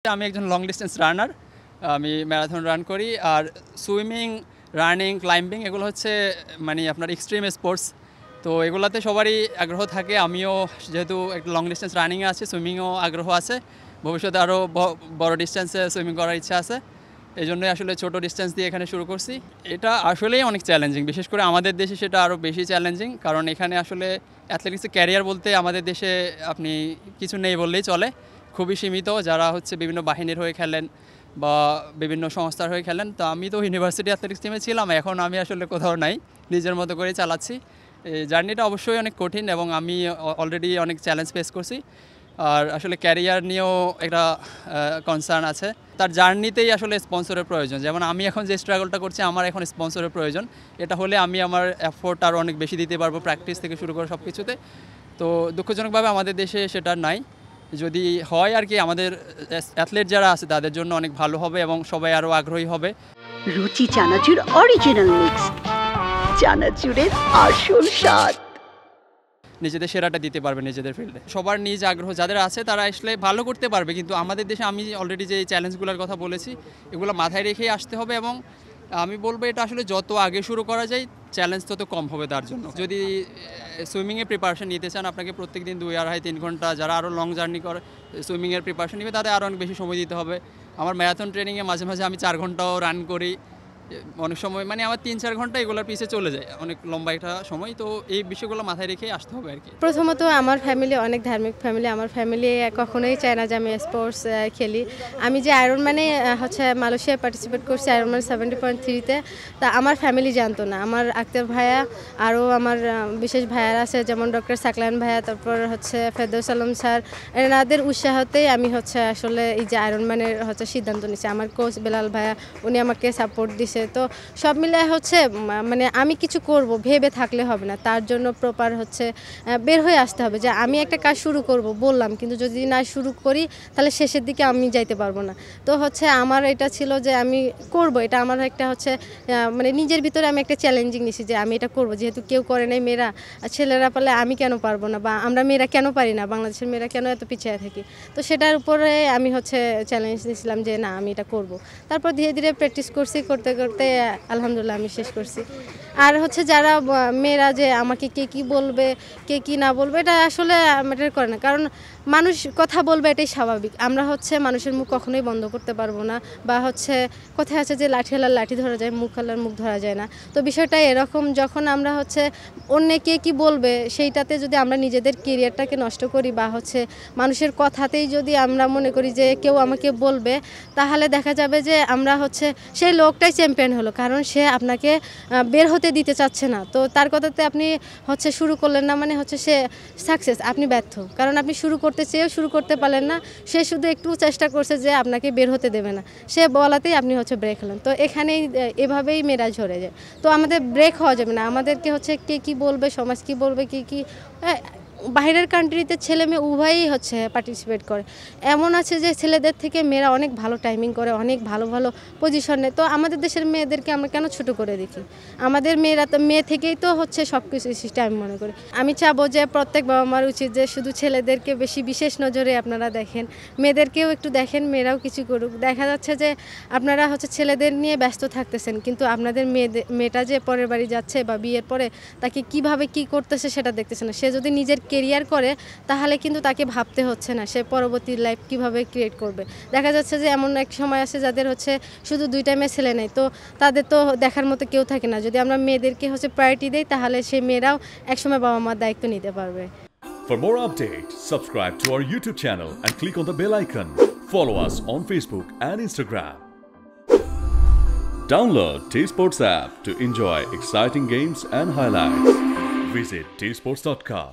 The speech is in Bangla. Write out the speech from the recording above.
আমি একজন লং ডিস্টেন্স রানার। আমি ম্যারাথন রান করি। আর সুইমিং, রানিং, ক্লাইম্বিং এগুলো হচ্ছে মানে আপনার এক্সট্রিম স্পোর্টস। তো এগুলাতে সবারই আগ্রহ থাকে। আমিও যেহেতু একটু লং ডিস্টেন্স রানিংয়ে আছি, সুইমিংও আগ্রহ আছে। ভবিষ্যতে আরও বড় ডিস্টেন্সে সুইমিং করার ইচ্ছা আছে। এই জন্যই আসলে ছোটো ডিস্টেন্স দিয়ে এখানে শুরু করছি। এটা আসলেই অনেক চ্যালেঞ্জিং, বিশেষ করে আমাদের দেশে সেটা আরও বেশি চ্যালেঞ্জিং। কারণ এখানে আসলে অ্যাথলেটিক্সের ক্যারিয়ার বলতে আমাদের দেশে আপনি কিছু নেই বললেই চলে, খুবই সীমিত। যারা হচ্ছে বিভিন্ন বাহিনীর হয়ে খেলেন বা বিভিন্ন সংস্থার হয়ে খেলেন। তো আমি তো ইউনিভার্সিটি অ্যাথলেটিক্স টিমে ছিলাম, এখন আমি আসলে কোথাও নাই, নিজের মতো করে চালাচ্ছি। এই জার্নিটা অবশ্যই অনেক কঠিন এবং আমি অলরেডি অনেক চ্যালেঞ্জ ফেস করছি। আর আসলে ক্যারিয়ার নিয়েও একটা কনসার্ন আছে। তার জার্নিতেই আসলে স্পন্সরের প্রয়োজন। যেমন আমি এখন যে স্ট্রাগলটা করছি, আমার এখন স্পন্সরের প্রয়োজন। এটা হলে আমি আমার এফোর্ট আরও অনেক বেশি দিতে পারবো, প্র্যাকটিস থেকে শুরু করে সব কিছুতে। তো দুঃখজনকভাবে আমাদের দেশে সেটা নাই। যদি হয় আর কি, আমাদের অ্যাথলেট যারা আছে তাদের জন্য অনেক ভালো হবে এবং সবাই আরও আগ্রহী হবে। রুচি চানাচুর অরিজিনাল মিক্স, চানাচুরের আসল স্বাদ। নিজেদের সেরাটা দিতে পারবে নিজেদের ফিল্ডে। সবার নিজ আগ্রহ যাদের আছে তারা আসলে ভালো করতে পারবে। কিন্তু আমাদের দেশে আমি অলরেডি যে চ্যালেঞ্জগুলোর কথা বলেছি, এগুলো মাথায় রেখেই আসতে হবে। এবং আমি বলবো এটা আসলে যত আগে শুরু করা যায়, চ্যালেঞ্জ তত কম হবে তার জন্য। যদি সুইমিংয়ে প্রিপারেশন নিতে চান, আপনাকে প্রত্যেক দিন 2-2.5-3 ঘন্টা, যারা আরও লং জার্নি করে সুইমিংয়ের প্রিপারেশন নেবে তাদের আরও অনেক বেশি সময় দিতে হবে। আমার ম্যারাথন ট্রেনিংয়ে মাঝে মাঝে আমি 4 ঘন্টাও রান করি। অনেক সময় মানে আমার 3-4 ঘন্টা এগুলোর পিছে চলে যায়, অনেক লম্বা একটা সময়। তো এই বিষয়গুলো মাথায় রেখেই আসতে হবে আর কি। প্রথমত আমার ফ্যামিলি অনেক ধার্মিক ফ্যামিলি। আমার ফ্যামিলি কখনোই চায় না যে আমি স্পোর্টস খেলি। আমি যে আয়রনম্যানে হচ্ছে মালয়েশিয়ায় পার্টিসিপেট করছি, আয়রনম্যান 70.3-তে, তা আমার ফ্যামিলি জানতো না। আমার আক্তার ভাইয়া, আরও আমার বিশেষ ভাইয়ারা আছে, যেমন ডক্টর সাকলান ভাইয়া, তারপর হচ্ছে ফেরদৌস আলম স্যার, এনাদের উৎসাহতেই আমি হচ্ছে আসলে এই যে আয়রনম্যানের হচ্ছে সিদ্ধান্ত নিছি। আমার কোচ বেলাল ভাইয়া, উনি আমাকে সাপোর্ট দিছে। তো সব মিলে হচ্ছে মানে আমি কিছু করব ভেবে থাকলে হবে না, তার জন্য প্রপার হচ্ছে বের হয়ে আসতে হবে যে আমি একটা কাজ শুরু করব বললাম, কিন্তু যদি না শুরু করি তাহলে শেষের দিকে আমি যাইতে পারবো না। তো হচ্ছে আমার এটা ছিল যে আমি করব, এটা আমার একটা হচ্ছে মানে নিজের ভিতরে আমি একটা চ্যালেঞ্জিং নিছি যে আমি এটা করব, যেহেতু কেউ করে নাই, মেয়েরা ছেলেরা পারলে আমি কেন পারবো না, বা আমরা মেয়েরা কেন পারি না, বাংলাদেশের মেয়েরা কেন এত পিছিয়ে থাকি। তো সেটার উপরে আমি হচ্ছে চ্যালেঞ্জ নিয়েছিলাম যে না আমি এটা করব। তারপর ধীরে ধীরে প্র্যাকটিস করছি, করতে করতে আলহামদুলিল্লাহ আমি শেষ করছি। আর হচ্ছে যারা মেয়েরা যে আমাকে কে কী বলবে, কে কী না বলবে, এটা আসলে ম্যাটার করে না। কারণ মানুষ কথা বলবে, এটাই স্বাভাবিক। আমরা হচ্ছে মানুষের মুখ কখনোই বন্ধ করতে পারবো না। বা হচ্ছে কোথায় আছে যে লাঠি হালার লাঠি ধরা যায়, মুখ হালার মুখ ধরা যায় না। তো বিষয়টা এরকম, যখন আমরা হচ্ছে অন্য কে কী বলবে সেইটাতে যদি আমরা নিজেদের কেরিয়ারটাকে নষ্ট করি, বা হচ্ছে মানুষের কথাতেই যদি আমরা মনে করি যে কেউ আমাকে বলবে, তাহলে দেখা যাবে যে আমরা হচ্ছে সেই লোকটাই চ্যাম্পিয়ন হলো, কারণ সে আপনাকে বের হতে দিতে চাচ্ছে না। তো তার কথাতে আপনি হচ্ছে শুরু করলেন না, মানে হচ্ছে সে সাকসেস, আপনি ব্যর্থ। কারণ আপনি শুরু করতে চেয়েও শুরু করতে পারলেন না, সে শুধু একটু চেষ্টা করছে যে আপনাকে বের হতে দেবে না, সে বলাতেই আপনি হচ্ছে ব্রেক হলেন। তো এখানেই এভাবেই মেয়েরা ঝরে যায়। তো আমাদের ব্রেক হওয়া যাবে না, আমাদেরকে হচ্ছে কে কী বলবে, সমাজ কী বলবে, কী বাইরের কান্ট্রিতে ছেলে মেয়ে উভয়ই হচ্ছে পার্টিসিপেট করে। এমন আছে যে ছেলেদের থেকে মেয়েরা অনেক ভালো টাইমিং করে, অনেক ভালো ভালো পজিশন নেয়। তো আমাদের দেশের মেয়েদেরকে আমরা কেন ছোট করে দেখি? আমাদের মেয়েরা তো মেয়ে থেকেই তো হচ্ছে সব কিছু সৃষ্টি, আমি মনে করি। আমি চাবো যে প্রত্যেক বাবা মার উচিত যে শুধু ছেলেদেরকে বেশি বিশেষ নজরে আপনারা দেখেন, মেয়েদেরকেও একটু দেখেন, মেয়েরাও কিছু করুক। দেখা যাচ্ছে যে আপনারা হচ্ছে ছেলেদের নিয়ে ব্যস্ত থাকতেছেন, কিন্তু আপনাদের মেয়েটা যে পরের বাড়ি যাচ্ছে বা বিয়ের পরে তাকে কিভাবে কি করতেছে সেটা দেখতেছে না। সে যদি নিজের কেরিয়ার করে তাহলে কিন্তু তাকে ভাবতে হচ্ছে না সে পরবর্তী লাইফ কিভাবে ক্রিয়েট করবে। দেখা যাচ্ছে যে এমন এক সময় আছে যাদের হচ্ছে শুধু 2 টাইমে ছেলে নেই, তো তাদের তো দেখার মতো কেউ থাকে না। যদি আমরা মেয়েদেরকে হচ্ছে প্রায়োরিটি দেই, তাহলে সেই মেয়েরাও একসময় বাবা মার দায়িত্ব নিতে পারবে। For more updates, subscribe to our YouTube channel and click on the bell icon. Follow us on Facebook and Instagram. Download T-Sports app to enjoy exciting games and highlights. Visit tsports.com.